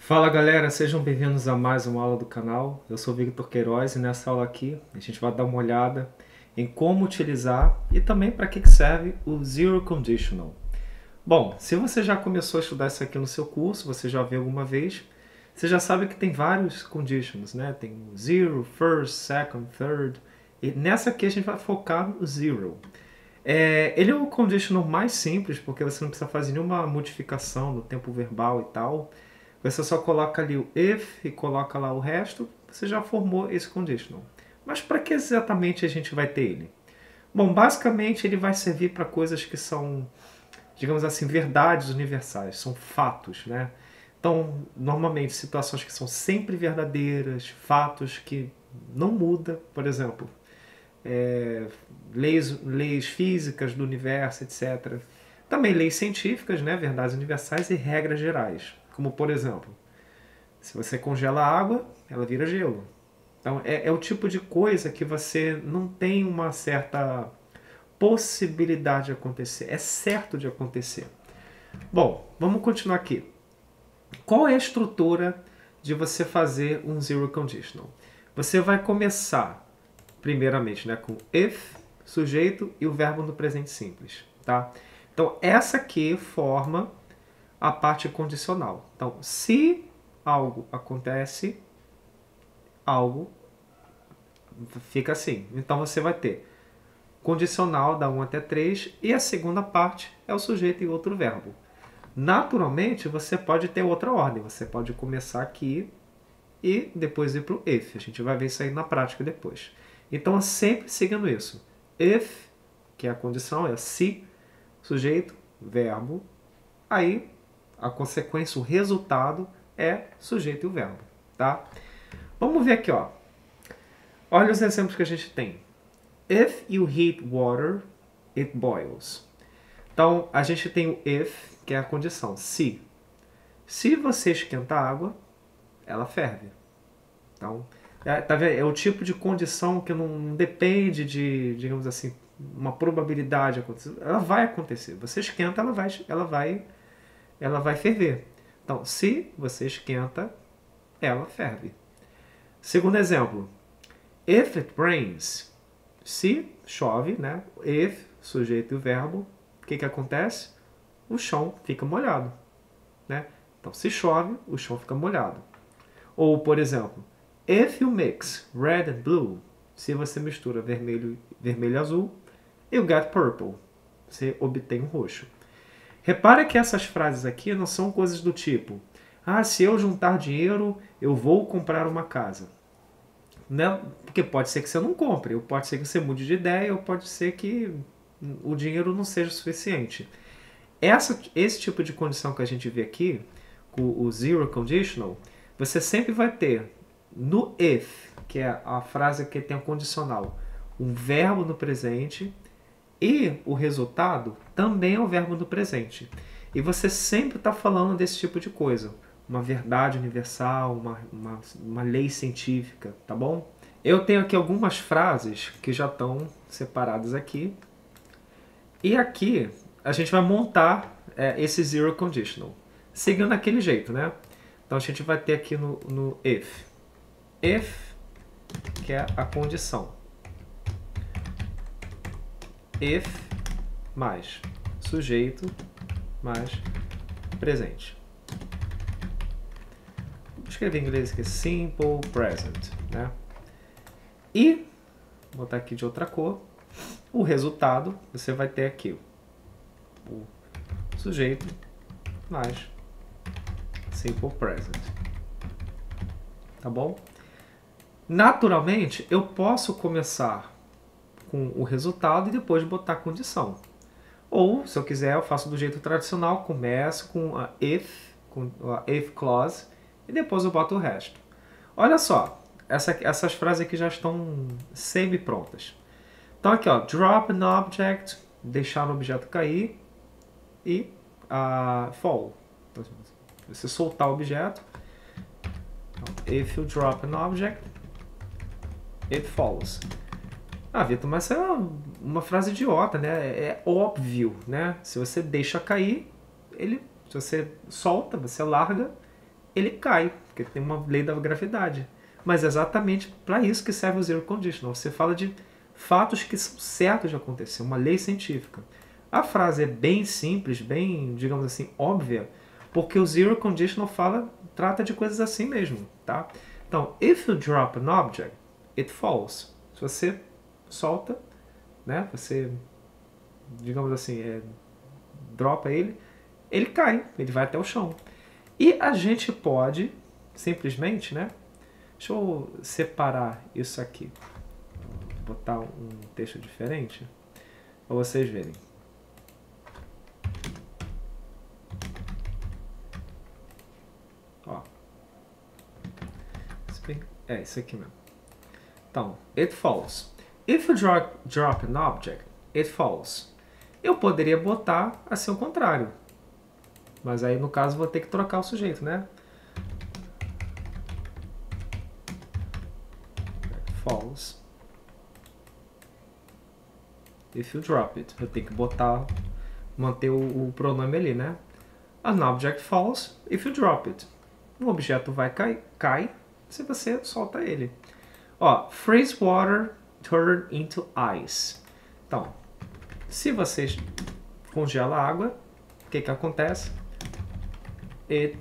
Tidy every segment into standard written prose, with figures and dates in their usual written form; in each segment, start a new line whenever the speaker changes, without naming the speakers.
Fala galera, sejam bem-vindos a mais uma aula do canal. Eu sou Victor Queiroz e nessa aula aqui a gente vai dar uma olhada em como utilizar e também para que serve o Zero Conditional. Bom, se você já começou a estudar isso aqui no seu curso, você já viu alguma vez, você já sabe que tem vários conditions, né? Tem o zero, first, second, third, e nessa aqui a gente vai focar no zero. Ele é o conditional mais simples, porque você não precisa fazer nenhuma modificação no tempo verbal e tal. Você só coloca ali o if e coloca lá o resto, você já formou esse conditional. Mas para que exatamente a gente vai ter ele? Bom, basicamente ele vai servir para coisas que são, digamos assim, verdades universais, são fatos, né? Então, normalmente, situações que são sempre verdadeiras, fatos que não mudam, por exemplo, leis físicas do universo, etc. Também leis científicas, né, verdades universais e regras gerais. Como, por exemplo, se você congela a água, ela vira gelo. Então, é o tipo de coisa que você não tem uma certa possibilidade de acontecer. É certo de acontecer. Bom, vamos continuar aqui. Qual é a estrutura de você fazer um zero conditional? Você vai começar, primeiramente, né, com if, sujeito e o verbo no presente simples. Tá? Então, essa aqui forma a parte condicional. Então, se algo acontece, algo fica assim. Então, você vai ter condicional da 1 até 3 e a segunda parte é o sujeito e outro verbo. Naturalmente, você pode ter outra ordem. Você pode começar aqui e depois ir para o if. A gente vai ver isso aí na prática depois. Então, sempre seguindo isso. If, que é a condição, é se, sujeito, verbo. Aí, a consequência, o resultado é sujeito e o verbo. Tá? Vamos ver aqui, ó. Olha os exemplos que a gente tem. If you heat water, it boils. Então, a gente tem o if, que é a condição, se. Se você esquenta a água, ela ferve. Então, tá vendo? É o tipo de condição que não depende de, digamos assim, uma probabilidade de acontecer. Ela vai acontecer. Você esquenta, ela vai ferver. Então, se você esquenta, ela ferve. Segundo exemplo, if it rains, se chove, né? If, sujeito e verbo, o que acontece? O chão fica molhado, né? Então, se chove, o chão fica molhado. Ou, por exemplo, if you mix red and blue, se você mistura vermelho e azul, you get purple, você obtém um roxo. Repara que essas frases aqui não são coisas do tipo, se eu juntar dinheiro, eu vou comprar uma casa. Né? Porque pode ser que você não compre, ou pode ser que você mude de ideia, ou pode ser que o dinheiro não seja suficiente. Esse tipo de condição que a gente vê aqui, com o zero conditional, você sempre vai ter no if, que é a frase que tem o condicional, um verbo no presente e o resultado também é o verbo no presente. E você sempre está falando desse tipo de coisa. Uma verdade universal, uma lei científica, tá bom? Eu tenho aqui algumas frases que já estão separadas aqui. E aqui a gente vai montar esse zero conditional, seguindo daquele jeito, né? Então a gente vai ter aqui no if. If, que é a condição. If mais sujeito mais presente. Vou escrever em inglês aqui, simple present, né? E, vou botar aqui de outra cor, o resultado, você vai ter aqui o sujeito mais simple present. Tá bom? Naturalmente, eu posso começar com o resultado e depois botar a condição. Ou, se eu quiser, eu faço do jeito tradicional, começo com a if clause e depois eu boto o resto. Olha só, essas frases aqui já estão semi-prontas. Então aqui, ó, drop an object, deixar o objeto cair, e fall, você soltar o objeto. Então, if you drop an object, it falls. Vitor, mas essa é uma frase idiota, né? É óbvio, né? Se você deixa cair, se você solta, você larga, ele cai, porque tem uma lei da gravidade. Mas é exatamente para isso que serve o zero conditional. Você fala de fatos que são certos de acontecer, uma lei científica. A frase é bem simples, bem, digamos assim, óbvia, porque o zero conditional trata de coisas assim mesmo, tá? Então, if you drop an object, it falls. Se você solta, né? Você, digamos assim, dropa ele cai, ele vai até o chão. E a gente pode, simplesmente, né? Deixa eu separar isso aqui. Vou botar um texto diferente para vocês verem. Ó. É isso aqui mesmo. Então, it falls. If you drop an object, it falls. Eu poderia botar assim ao contrário. Mas aí, no caso, vou ter que trocar o sujeito, né? It falls. If you drop it. Eu tenho que manter o pronome ali, né? An object falls if you drop it. Um objeto cai se você solta ele. Ó, freeze water turn into ice. Então, se você congela a água, o que acontece? It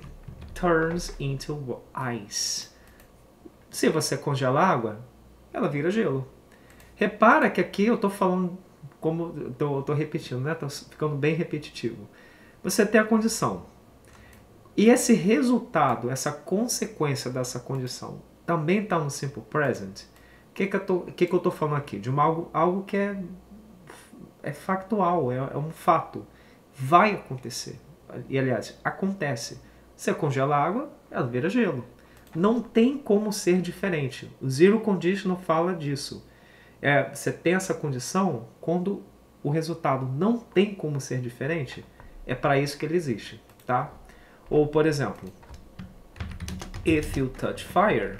turns into ice. Se você congela a água, ela vira gelo. Repara que aqui eu estou falando, como estou repetindo, né? Estou ficando bem repetitivo. Você tem a condição. E esse resultado, essa consequência dessa condição, também está no simple present. O que eu estou falando aqui? De algo que é factual, é um fato. Vai acontecer. E, aliás, acontece. Você congela a água, ela vira gelo. Não tem como ser diferente. O zero conditional fala disso. Você tem essa condição quando o resultado não tem como ser diferente, é para isso que ele existe, tá? Ou, por exemplo, if you touch fire,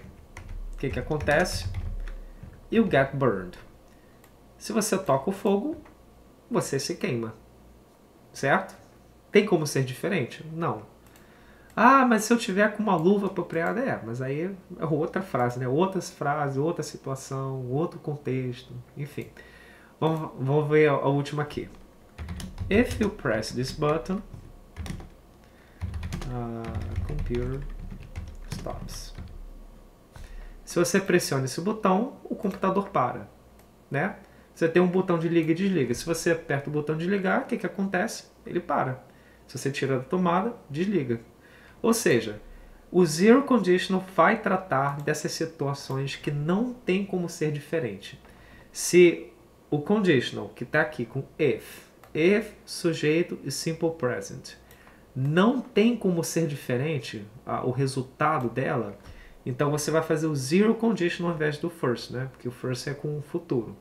o que acontece? You get burned. Se você toca o fogo, você se queima, certo? Tem como ser diferente? Não. Ah, mas se eu tiver com uma luva apropriada, mas aí é outra frase, né? Outras frases, outra situação, outro contexto, enfim. Vamos ver a última aqui. If you press this button, computer stops. Se você pressiona esse botão, o computador para, né? Você tem um botão de liga e desliga. Se você aperta o botão de ligar, o que acontece? Ele para. Se você tira da tomada, desliga. Ou seja, o zero conditional vai tratar dessas situações que não tem como ser diferente. Se o conditional, que está aqui com if, sujeito e simple present, não tem como ser diferente o resultado dela, então você vai fazer o zero conditional ao invés do first, né? Porque o first é com o futuro.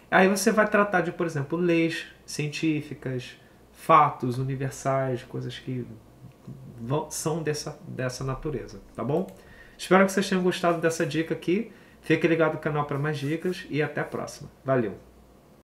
Aí você vai tratar de, por exemplo, leis científicas, fatos universais, coisas que são dessa natureza, tá bom? Espero que vocês tenham gostado dessa dica aqui. Fique ligado no canal para mais dicas e até a próxima. Valeu!